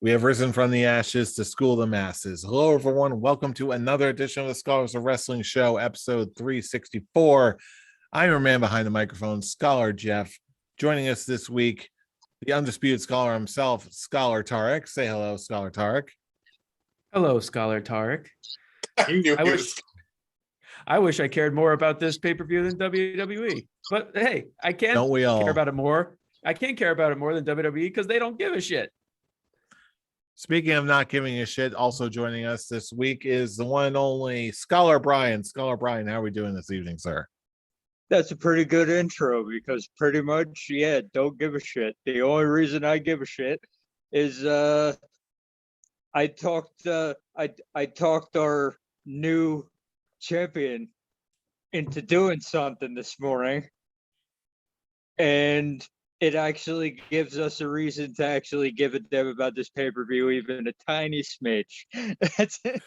We have risen from the ashes to school the masses. Hello, everyone. Welcome to another edition of the Scholars of Wrestling Show, episode 364. I'm your man behind the microphone, Scholar Jeff. Joining us this week, the undisputed scholar himself, Scholar Tarek. Say hello, Scholar Tarek. Hello, Scholar Tarek. I wish I cared more about this pay-per-view than WWE. But hey, I can't Don't we all care about it more. I can't care about it more than WWE because they don't give a shit. Speaking of not giving a shit, also joining us this week is the one and only Scholar Brian. Scholar Brian, how are we doing this evening, sir? That's a pretty good intro because pretty much, yeah, don't give a shit. The only reason I give a shit is I talked our new champion into doing something this morning, and it actually gives us a reason to actually give a damn about this pay-per-view, even a tiny smidge. That's it.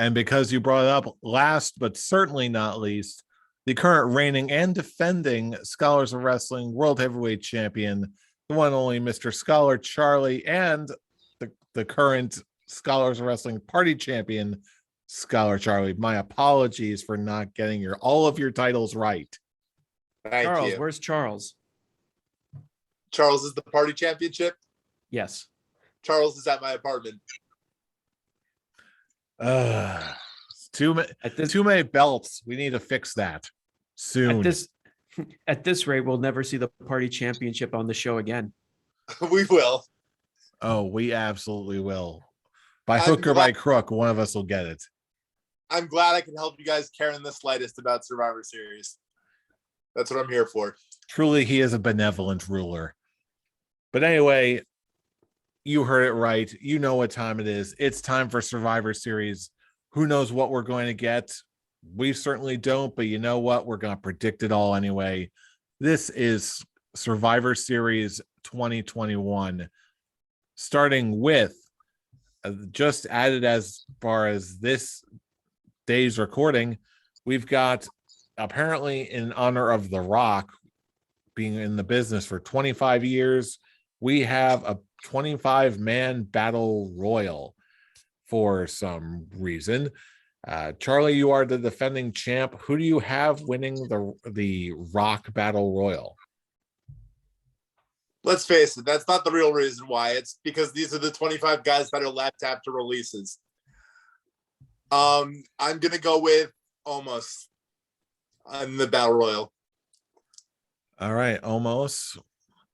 And because you brought it up last, but certainly not least, the current reigning and defending Scholars of Wrestling World Heavyweight Champion, the one and only Mr. Scholar Charlie, and the current Scholars of Wrestling Party Champion, Scholar Charlie. My apologies for not getting all of your titles right. Thank Charles, you. where's Charles? Charles is the party championship. Yes. Charles is at my apartment. Too many belts. We need to fix that soon. At this rate, we'll never see the party championship on the show again. We will. Oh, we absolutely will. By hook or by crook, one of us will get it. I'm glad I can help you guys care in the slightest about Survivor Series. That's what I'm here for. Truly, he is a benevolent ruler. But anyway, you heard it right. You know what time it is. It's time for Survivor Series. Who knows what we're going to get? We certainly don't, but you know what? We're going to predict it all anyway. This is Survivor Series 2021, starting with just added as far as this day's recording, we've got apparently in honor of The Rock being in the business for 25 years, we have a 25-man battle royal for some reason. Charlie, you are the defending champ. Who do you have winning the Rock battle royal? Let's face it, that's not the real reason why. It's because these are the 25 guys that are left after releases. I'm gonna go with Omos on the battle royal. All right, Omos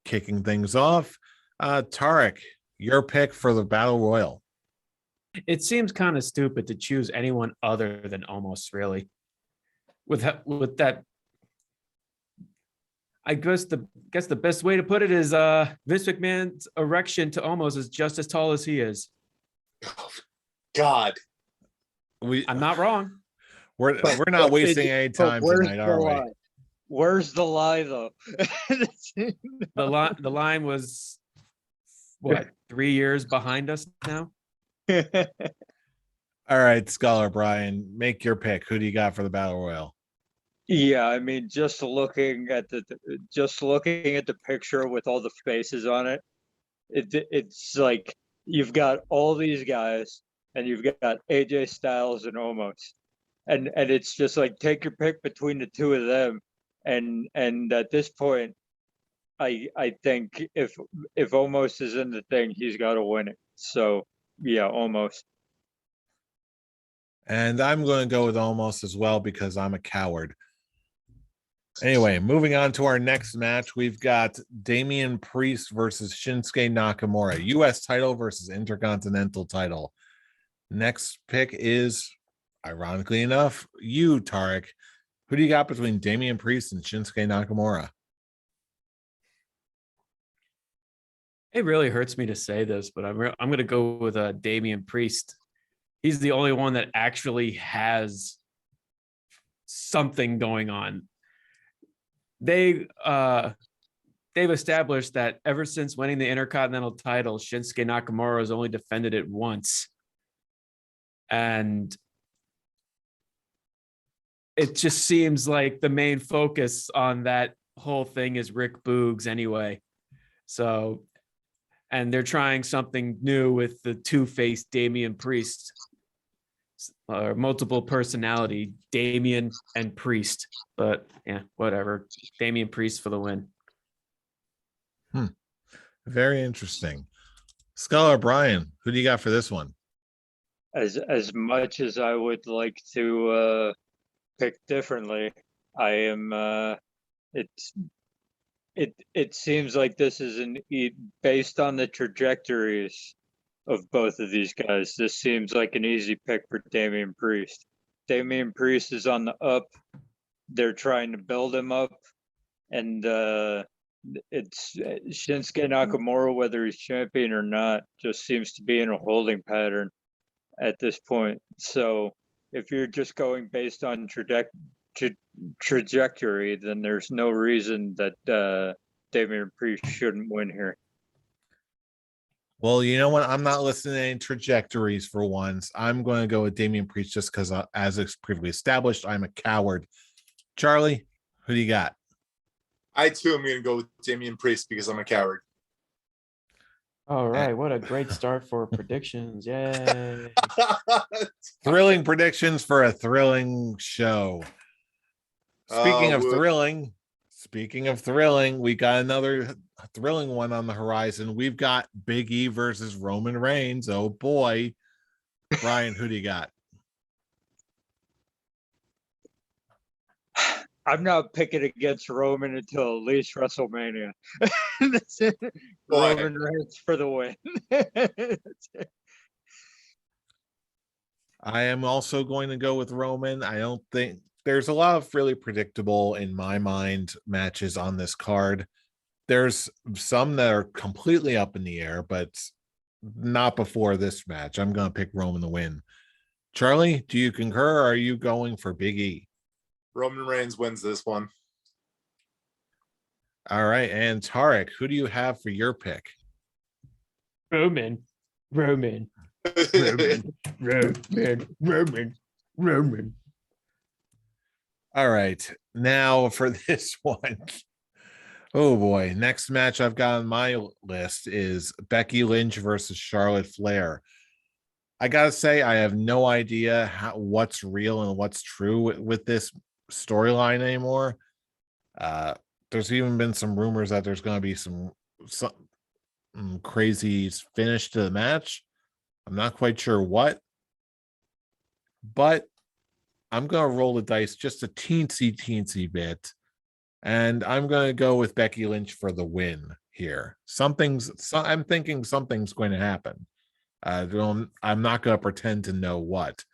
kicking things off. Tarek, your pick for the battle royal. It seems kind of stupid to choose anyone other than Omos, really. With that, I guess the best way to put it is Vince McMahon's erection to Omos is just as tall as he is. Oh, God, I'm not wrong. We're not wasting any time tonight, are we? Where's the lie, though? The line was what, 3 years behind us now? All right, Scholar Brian, make your pick. Who do you got for the battle royal? Yeah, I mean, just looking at the picture with all the faces on it, it's like you've got all these guys, and you've got AJ Styles and Omos, and it's just like take your pick between the two of them, and at this point, I think if Omos is in the thing, he's got to win it. So yeah, Omos. And I'm going to go with Omos as well because I'm a coward. Anyway, moving on to our next match, we've got Damien Priest versus Shinsuke Nakamura, U.S. title versus Intercontinental title. Next pick is, ironically enough, you, Tarek. Who do you got between Damien Priest and Shinsuke Nakamura? It really hurts me to say this, but I'm going to go with Damien Priest. He's the only one that actually has something going on. They've established that ever since winning the Intercontinental title, Shinsuke Nakamura has only defended it once. And it just seems like the main focus on that whole thing is Rick Boogs anyway. So and they're trying something new with the two-faced Damien Priest, or multiple personality Damien and Priest. But yeah, whatever. Damien Priest for the win. Very interesting. Scholar Brian, who do you got for this one? As much as I would like to pick differently, I am it seems like this is based on the trajectories of both of these guys. This seems like an easy pick for Damien Priest. Damien Priest is on the up. They're trying to build him up, and it's Shinsuke Nakamura, whether he's champion or not, just seems to be in a holding pattern at this point. So if you're just going based on trajectory, then there's no reason that Damien Priest shouldn't win here. Well, you know what? I'm not listening to any trajectories for once. I'm going to go with Damien Priest just because, as it's previously established, I'm a coward. Charlie, who do you got? I too am going to go with Damien Priest because I'm a coward. All right, what a great start for predictions. Yay. Thrilling predictions for a thrilling show. Speaking of thrilling, we got another thrilling one on the horizon. We've got Biggie versus Roman Reigns. Oh boy. Brian, who do you got? I'm not picking against Roman until at least WrestleMania. That's it. Boy. Roman Reigns for the win. I am also going to go with Roman. I don't think there's a lot of really predictable, in my mind, matches on this card. There's some that are completely up in the air, but not before this match. I'm going to pick Roman to win. Charlie, do you concur, or are you going for Big E? Roman Reigns wins this one. All right. And Tarek, who do you have for your pick? Roman. All right. Now for this one. Oh boy. Next match I've got on my list is Becky Lynch versus Charlotte Flair. I gotta say, I have no idea what's real and what's true with this storyline anymore. There's even been some rumors that there's going to be some crazy finish to the match. I'm not quite sure what, but I'm going to roll the dice just a teensy bit, and I'm going to go with Becky Lynch for the win here. I'm thinking something's going to happen. I'm not going to pretend to know what.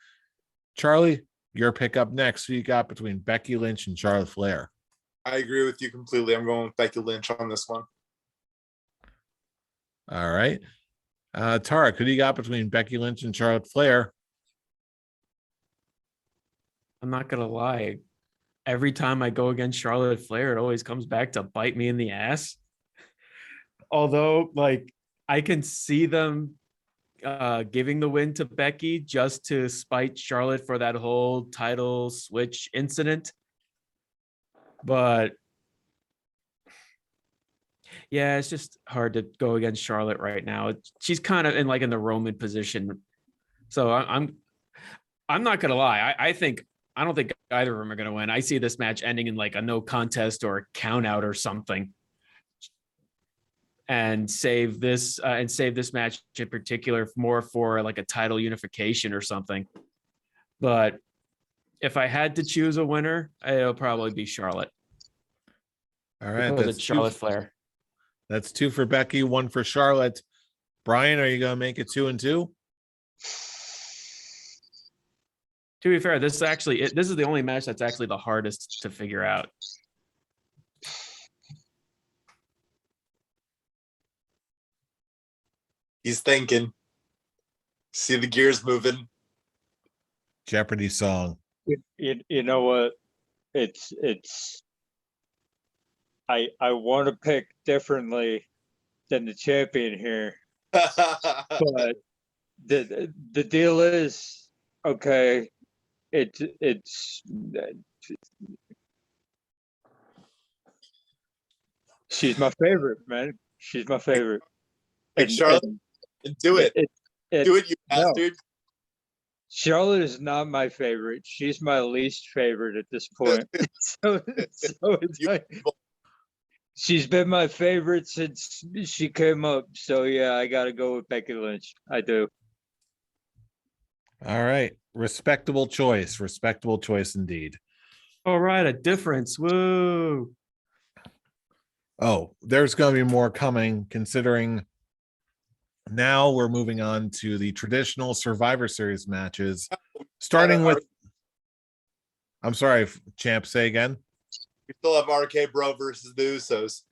Charlie, your pick up next. Who you got between Becky Lynch and Charlotte Flair? I agree with you completely. I'm going with Becky Lynch on this one. All right. Tarek, who do you got between Becky Lynch and Charlotte Flair? I'm not gonna lie. Every time I go against Charlotte Flair, it always comes back to bite me in the ass. Although, like, I can see them giving the win to Becky just to spite Charlotte for that whole title switch incident. But yeah, it's just hard to go against Charlotte right now. She's kind of in the Roman position. So I'm not gonna lie. I don't think either of them are gonna win. I see this match ending in like a no contest or a count out or something. And save this match in particular more for like a title unification or something. But if I had to choose a winner, it'll probably be Charlotte. All right, that's Charlotte Flair. That's 2 for Becky, 1 for Charlotte. Brian, are you going to make it 2-2? To be fair, this is the only match that's actually the hardest to figure out. He's thinking. See the gears moving. Jeopardy song. You know what? I want to pick differently than the champion here, but the deal is okay. It's she's my favorite, man. She's my favorite. Pick Charlotte and do it. Do it, you no. bastard. Charlotte is not my favorite. She's my least favorite at this point. so it's You like, people. she's been my favorite since she came up. So yeah, I gotta go with Becky Lynch. I do. All right. Respectable choice. Respectable choice indeed. All right, a difference. Woo. Oh, there's going to be more coming, considering now we're moving on to the traditional Survivor Series matches, starting with. I'm sorry, champ, say again. We still have RK Bro versus the Usos.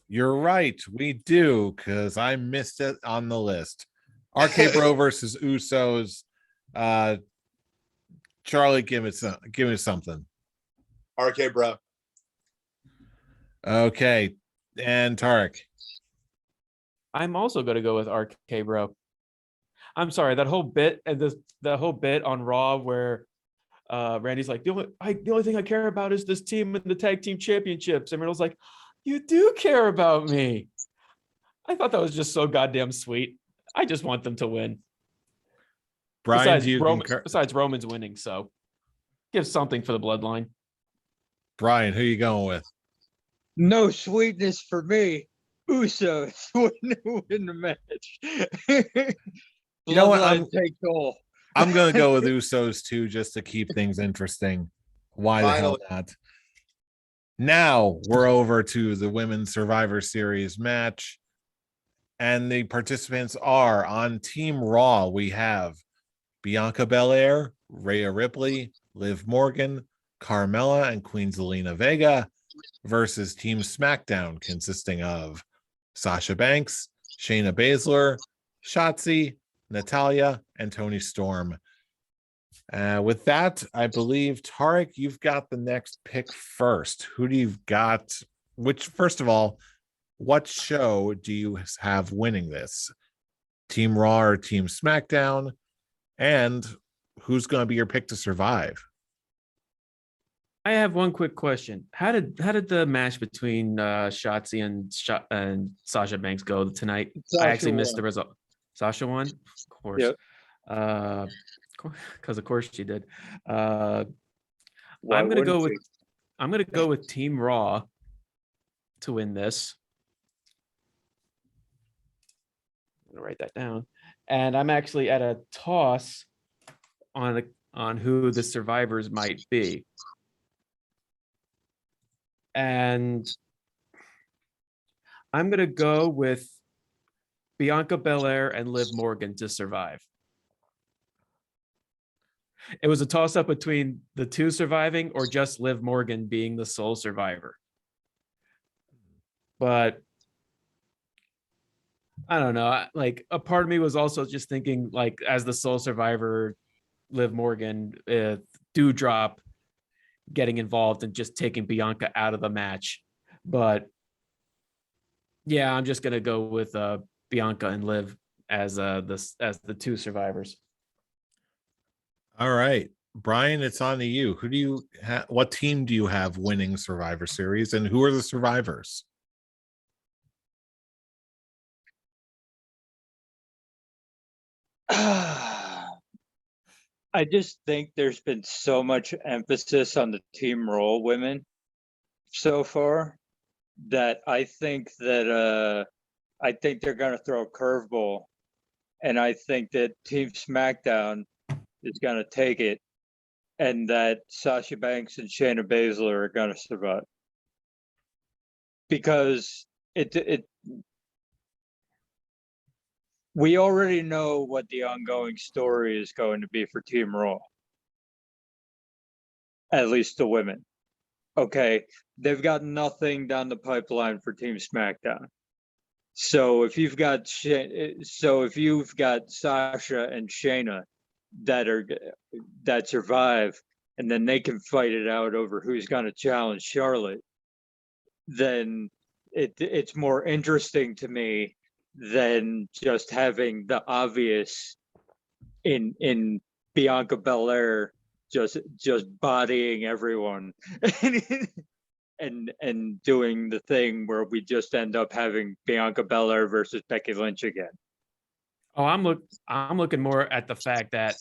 You're right. We do, because I missed it on the list. RK Bro versus Usos. Charlie, give me something. RK Bro. Okay. And Tarek. I'm also going to go with RK Bro. I'm sorry, that whole bit and the whole bit on Raw where Randy's like, the only thing I care about is this team and the tag team championships. And Riddle's like, you do care about me. I thought that was just so goddamn sweet. I just want them to win. Brian, Besides Roman's winning, so give something for the bloodline. Brian, who you going with? No sweetness for me. Usos win the match. You know what? Bloodline takes all. I'm going to go with Usos too, just to keep things interesting. Why the hell not? Now we're over to the Women's Survivor Series match. And the participants are on Team Raw. We have Bianca Belair, Rhea Ripley, Liv Morgan, Carmella, and Queen Zelina Vega versus Team SmackDown, consisting of Sasha Banks, Shayna Baszler, Shotzi, Natalya, and Toni Storm. With that, I believe, Tarek, you've got the next pick first. Who do you got? First of all, what show do you have winning this? Team Raw or Team SmackDown? And who's going to be your pick to survive? I have one quick question. How did the match between Shotzi and Sasha Banks go tonight? Sasha I actually missed won. the result. Sasha won? Of course. Yep. Because of course she did. Why I'm gonna wouldn't go with Team Raw to win this. I'm gonna write that down. And I'm actually at a toss on who the survivors might be. And I'm going to go with Bianca Belair and Liv Morgan to survive. It was a toss-up between the two surviving or just Liv Morgan being the sole survivor. But I don't know. Like, a part of me was also just thinking, like, as the sole survivor, Liv Morgan, Doudrop getting involved and just taking Bianca out of the match. But yeah, I'm just gonna go with Bianca and Liv as the two survivors. All right, Brian, it's on to you. Who do you what team do you have winning Survivor Series, and who are the survivors? I just think there's been so much emphasis on the Team Raw women so far that I think they're gonna throw a curveball, and I think that Team SmackDown is gonna take it, and that Sasha Banks and Shayna Baszler are gonna survive because we already know what the ongoing story is going to be for Team Raw. At least the women. Okay, they've got nothing down the pipeline for Team SmackDown. So if you've got Sasha and Shayna that survive, and then they can fight it out over who's going to challenge Charlotte, then it's more interesting to me than just having the obvious in Bianca Belair just bodying everyone and doing the thing where we just end up having Bianca Belair versus Becky Lynch again. Oh, I'm looking more at the fact that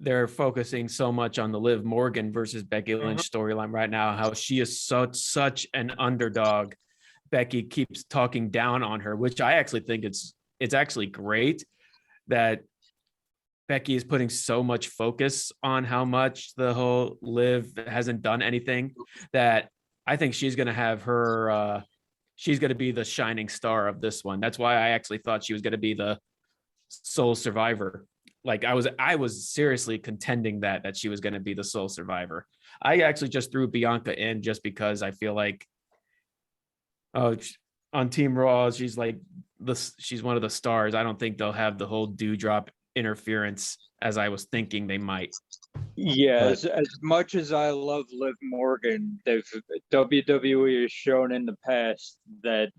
they're focusing so much on the Liv Morgan versus Becky Lynch storyline right now, how she is such an underdog. Becky keeps talking down on her, which I actually think it's actually great that Becky is putting so much focus on how much the whole Liv hasn't done anything, that I think she's going to have her, she's going to be the shining star of this one. That's why I actually thought she was going to be the sole survivor. Like I was seriously contending that she was going to be the sole survivor. I actually just threw Bianca in just because I feel like, on Team Raw, she's like she's one of the stars. I don't think they'll have the whole dewdrop interference as I was thinking they might. Yeah, But- as much as I love Liv Morgan, WWE has shown in the past that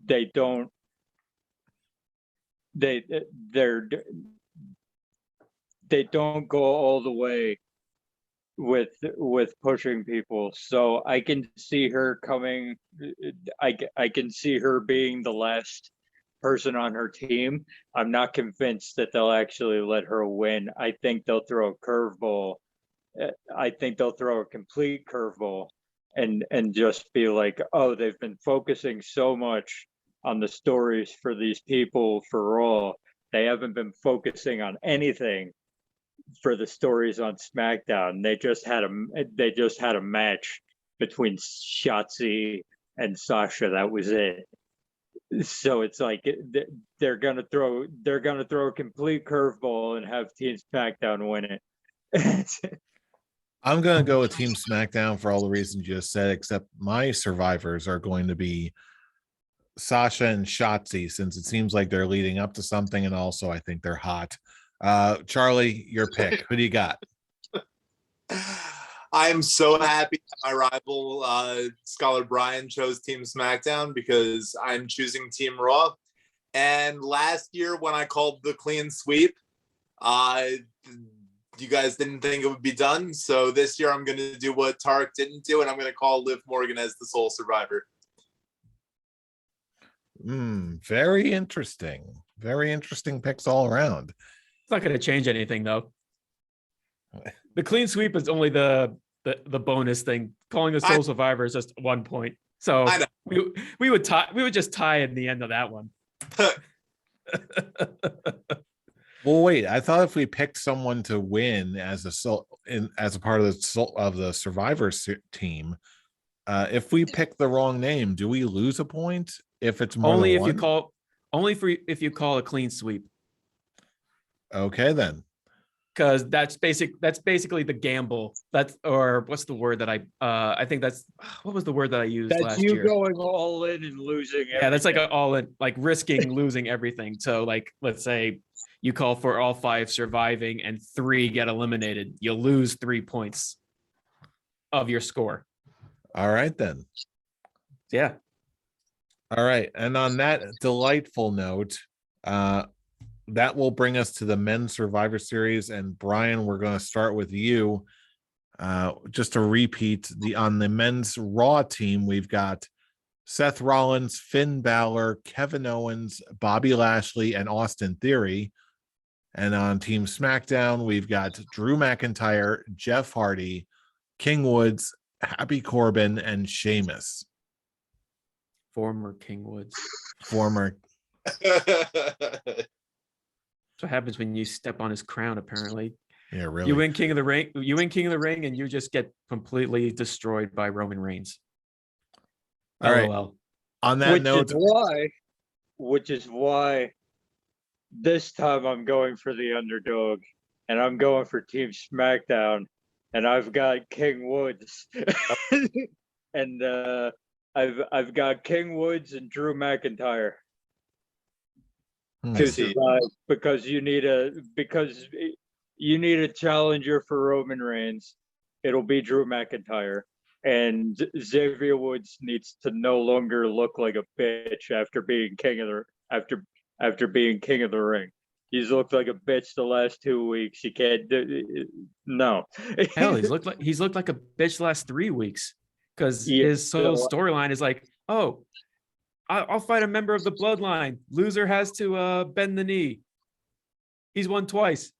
they don't they don't go all the way with pushing people. So I can see her coming. I can see her being the last person on her team. I'm not convinced that they'll actually let her win. I think they'll throw a curveball. I think they'll throw a complete curveball and just be like, oh, they've been focusing so much on the stories for these people for Raw. They haven't been focusing on anything for the stories on SmackDown. They just had a match between Shotzi and Sasha. That was it. So it's like they're gonna throw a complete curveball and have Team SmackDown win it. I'm going to go with Team SmackDown for all the reasons you just said, except my survivors are going to be Sasha and Shotzi, since it seems like they're leading up to something, and also I think they're hot. Charlie, your pick. Who do you got? I'm so happy my rival Scholar Brian chose Team SmackDown because I'm choosing Team Raw. And last year when I called the clean sweep, you guys didn't think it would be done. So this year I'm going to do what Tarek didn't do, and I'm going to call Liv Morgan as the sole survivor. Very interesting. Very interesting picks all around. It's not going to change anything though. The clean sweep is only the bonus thing. Calling a sole survivor is just 1 point. So we would just tie in the end of that one. Well, wait. I thought if we picked someone to win as a part of the survivor team, if we pick the wrong name, do we lose a point if it's more Only than if one? if you call a clean sweep. Okay, then. Because that's basically the gamble. Or what's the word that I think what was the word that I used That's last you year? going all in and losing. Yeah, that's like everything. all in, like risking losing everything. So like, let's say you call for all 5 surviving and 3 get eliminated. You lose 3 points of your score. All right, then. Yeah. All right. And on that delightful note, that will bring us to the men's Survivor Series. And Brian, we're going to start with you. Just to repeat, on the men's Raw team, we've got Seth Rollins, Finn Balor, Kevin Owens, Bobby Lashley, and Austin Theory. And on Team SmackDown, we've got Drew McIntyre, Jeff Hardy, King Woods, Happy Corbin, and Sheamus. Former King Woods. Former. That's what happens when you step on his crown, apparently. Yeah, really. You win King of the Ring, and you just get completely destroyed by Roman Reigns. All right. LOL. On that note, which is why this time I'm going for the underdog, and I'm going for Team SmackDown, and I've got King Woods, and I've got King Woods and Drew McIntyre to survive, because you need a challenger for Roman Reigns. It'll be Drew McIntyre. And Xavier Woods needs to no longer look like a bitch after being king of the ring. He's looked like a bitch the last 2 weeks. No. Hell, he's looked like a bitch the last 3 weeks. because Yeah, his whole so- storyline is like, oh, I'll fight a member of the bloodline. Loser has to bend the knee. He's won twice.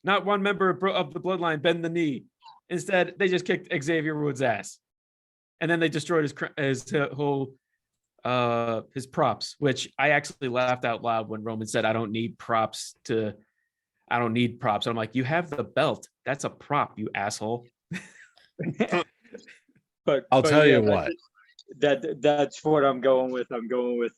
Not one member of the bloodline bend the knee. Instead, they just kicked Xavier Woods' ass, and then they destroyed his whole his props. Which I actually laughed out loud when Roman said, "I don't need props." I'm like, you have the belt. That's a prop, you asshole. But I'll tell yeah, you what. That's what I'm going with. I'm going with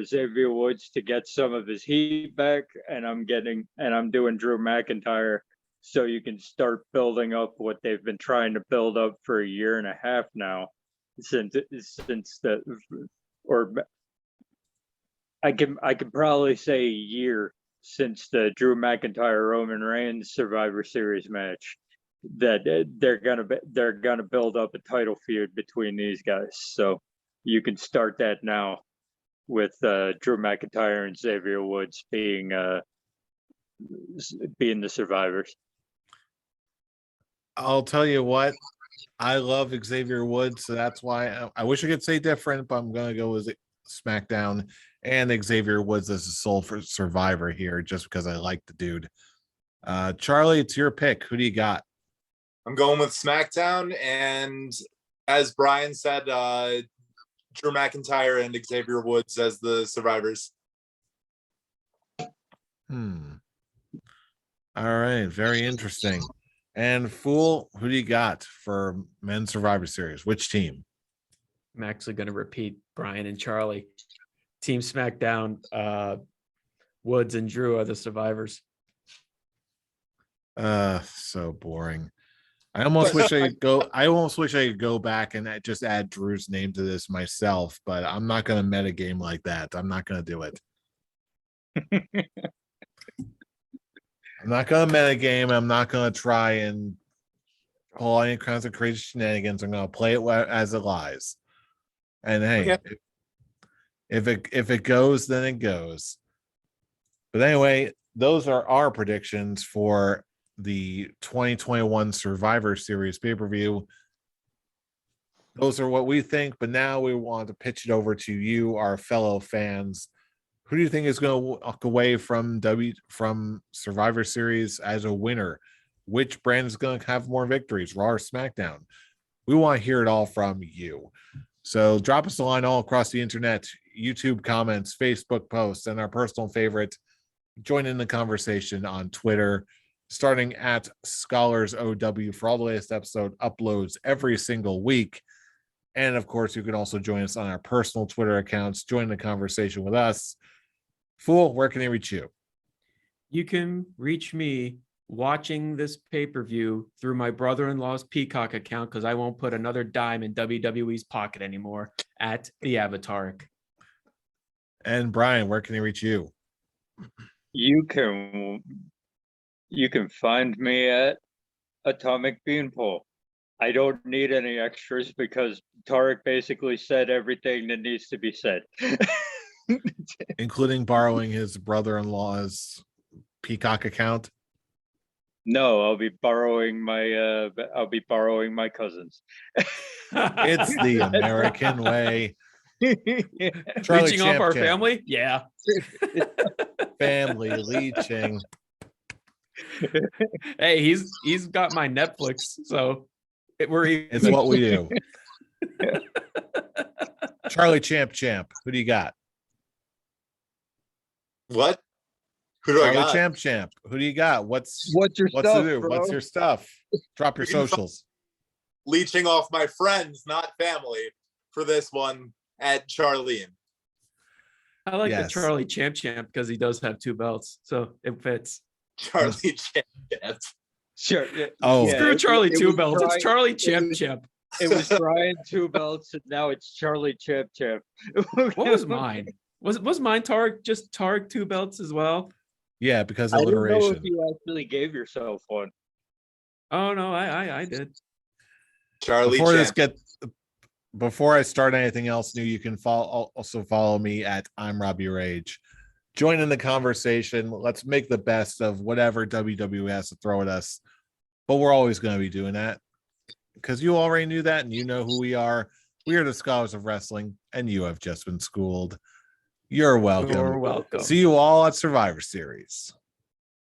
Xavier Woods to get some of his heat back, and I'm doing Drew McIntyre so you can start building up what they've been trying to build up for a year and a half now, since the or I can probably say a year since the Drew McIntyre Roman Reigns Survivor Series match, that they're gonna build up a title feud between these guys. So you can start that now with Drew McIntyre and Xavier Woods being the survivors. I'll tell you what, I love Xavier Woods, so that's why I wish I could say different, but I'm gonna go with SmackDown and Xavier Woods as a sole for survivor here, just because I like the dude. Charlie, it's your pick. Who do you got? I'm going with SmackDown, and as Brian said, Drew McIntyre and Xavier Woods as the survivors. All right, very interesting. And Fool, who do you got for Men's Survivor Series? Which team? I'm actually going to repeat Brian and Charlie. Team SmackDown, Woods and Drew are the survivors. So boring. I almost wish I could go back and just add Drew's name to this myself, but I'm not going to meta game like that. I'm not going to do it. I'm not going to meta game. I'm not going to try and pull any kinds of crazy shenanigans. I'm going to play it as it lies. And hey, Okay. if it goes, then it goes. But anyway, those are our predictions for the 2021 Survivor Series pay-per-view. Those are what we think, but now we want to pitch it over to you, our fellow fans. Who do you think is going to walk away from Survivor Series as a winner? Which brand is going to have more victories, Raw or SmackDown? We want to hear it all from you. So drop us a line all across the internet, YouTube comments, Facebook posts, and our personal favorite, join in the conversation on Twitter, starting at ScholarsOW for all the latest episode uploads every single week. And of course, you can also join us on our personal Twitter accounts, join the conversation with us. Fool, where can they reach you? You can reach me watching this pay-per-view through my brother-in-law's Peacock account, because I won't put another dime in WWE's pocket anymore, at the Avataric. And Brian, where can they reach you? You can find me at Atomic Beanpole. I don't need any extras because Tarek basically said everything that needs to be said. Including borrowing his brother-in-law's Peacock account. No, I'll be borrowing my cousin's. It's the American way. Charlie Reaching off Champ our Champ. family? Yeah. Family leeching. Hey, he's got my Netflix, so we're even. It's what we do. Charlie Champ, who do you got? What? Who do I Charlie got? Champ, who do you got? What's your to stuff, do? bro? What's your stuff? Drop your You can socials. Leeching off my friends, not family, for this one at Charlene. I like Yes. the Charlie Champ because he does have two belts, so it fits. Charlie Champ. Sure. Oh. Screw Charlie it Two was Belts. Brian- It's Charlie it was- Champ. It was Brian Two Belts, and now it's Charlie Champ. What was mine? Was mine Tarek Two Belts as well? Yeah, because I didn't know alliteration. if you actually gave yourself one. Oh no, I did. Charlie Champ. Before I start anything else new, you can also follow me at I'm Robbie Rage. Join in the conversation. Let's make the best of whatever WWE has to throw at us. But we're always going to be doing that. because you already knew that and you know who we are. We are the Scholars of Wrestling, and you have just been schooled. You're welcome. You're welcome. See you all at Survivor Series.